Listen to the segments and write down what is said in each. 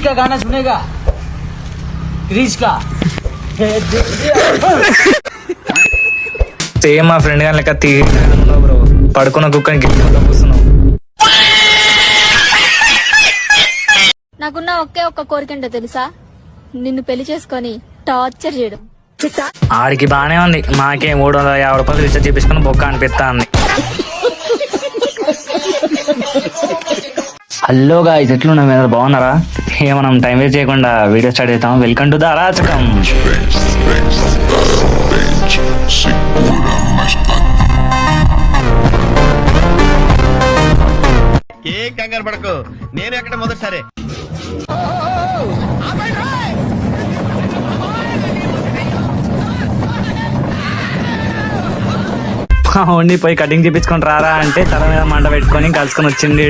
का गाना सुनेगा क्रिश का సేమ్ మా ఫ్రెండ్ గాని లెక్క తీస్తున్నావు బ్రో. పడుకున్న కుక్కని గిట్టుకుంటా కూర్చున్నావు. నాకున్న ఒకే ఒక్క కోరికంటే తెలుసా, నిన్ను పెళ్లి చేసుకొని టార్చర్ చేయడం. ఆడికి బానే ఉంది, మాకే 350 రూపాయలు రీఛార్జ్ చేపించుకుని బొక్క అనిపిస్తా ఉంది. హలో గాయ్స్, ఎట్లున్నా మీరు బాగున్నారా? మనం టైం వేస్ట్ చేయకుండా వీడియో స్టార్ట్ చేద్దాం. వెల్కమ్ టు ద అరాచకం. ఏం కంగారు పడకు, నేను ఎక్కడ మొదటిసారి. ఉండి పోయి కటింగ్ చేపించుకొని రారా అంటే తల మీద మంట పెట్టుకొని కలుసుకొని వచ్చింది.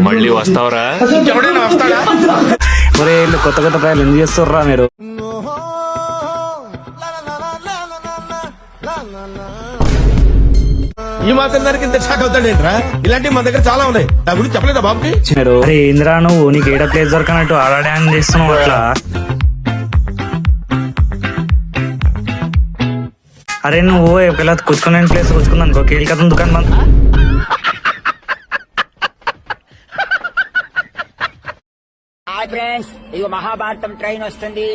మళ్ళీ వస్తావరా? ఎవడైనా వస్తాడా? ఒరే వీళ్ళు కొత్త కొత్త ప్రయాలు ఎందుకు చేస్తుర్రా మీరు? ఈ మాత్రం దానికి ఇంత షాక్ అవుతాడేంట్రా? ఇలాంటివి మన దగ్గర చాలా ఉన్నాయి. నా గురించి చెప్పలేదా బాబుకి? అరే ఇంద్రా, నువ్వు నీకు ఏడ ప్లేస్ దొరకనట్టు ఆడాడని చేస్తున్నావు అట్లా. అరే నువ్వు పిల్ల కూర్చుకునే ప్లేస్ కూర్చుకున్నాను కేలికతం దుకాణం బంద్. మహాభారతం ట్రైన్ వస్తుంది.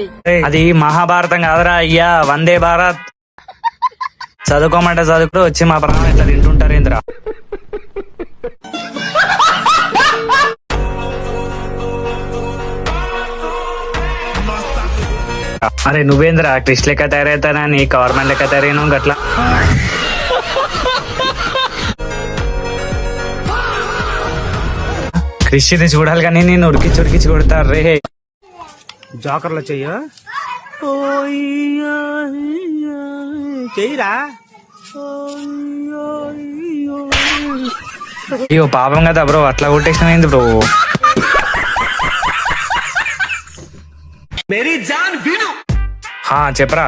అది మహాభారతం కాదురా అయ్యా, వందే భారత్. చదువుకోమంటే చదువుకు వచ్చి మా ప్రాణం ఇట్లా తింటుంటారు ఏంద్రా. అరే నువ్వేంద్రా క్రిష్ లెక్క తయారవుతానని గవర్నమెంట్ లెక్క తయారైనావు గట్లా. క్రిష్ని చూడాలి కానీ నేను ఉడికిచ్చి ఉడికిచ్చి కొడతారు రే. జోకర్లో చెయ్యో చెయ్యరా. అయ్యో పాపం కదా బ్రో, అట్లా కొట్టేసినమైంది బ్రో. చెప్పరా.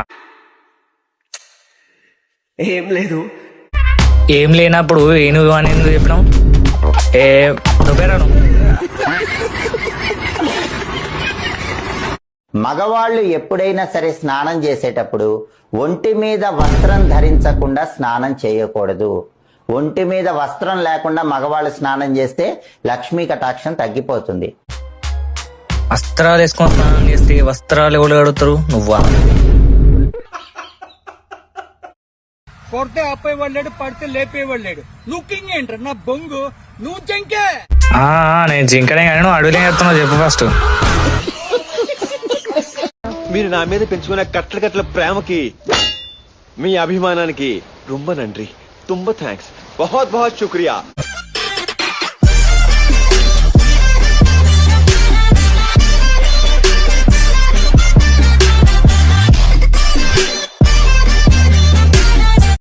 ఏం లేదు. ఏం లేనప్పుడు నువ్వు అని ఎందుకు చెప్పినావు? నువ్వేరాను. మగవాళ్ళు ఎప్పుడైనా సరే స్నానం చేసేటప్పుడు ఒంటి మీద వస్త్రం ధరించకుండా స్నానం చేయకూడదు. ఒంటి మీద వస్త్రం లేకుండా మగవాళ్ళు స్నానం చేస్తే లక్ష్మీ కటాక్షం తగ్గిపోతుంది. వస్త్రాలు వేసుకొని స్నానం చేస్తే వస్త్రాలు ఎవరు కడుగుతారు? నువ్వా? కొడితే ఆపేవాళ్ళాడు, పడితే లేపేవాళ్ళాడు. లుకింగ్ ఏంట్రా నా బొంగు, నువ్వు జంకే. నేను జింకనే కానీ నువ్వు అడుగులే చెప్తున్నావు. చెప్పు ఫస్ట్. మీరు నా మీద పెంచుకున్న కట్ల కట్ల ప్రేమకి, మీ అభిమానానికి రొంబ నండ్రి, తుంబ థ్యాంక్స్, బహుత్ బహుత్ శుక్రియా.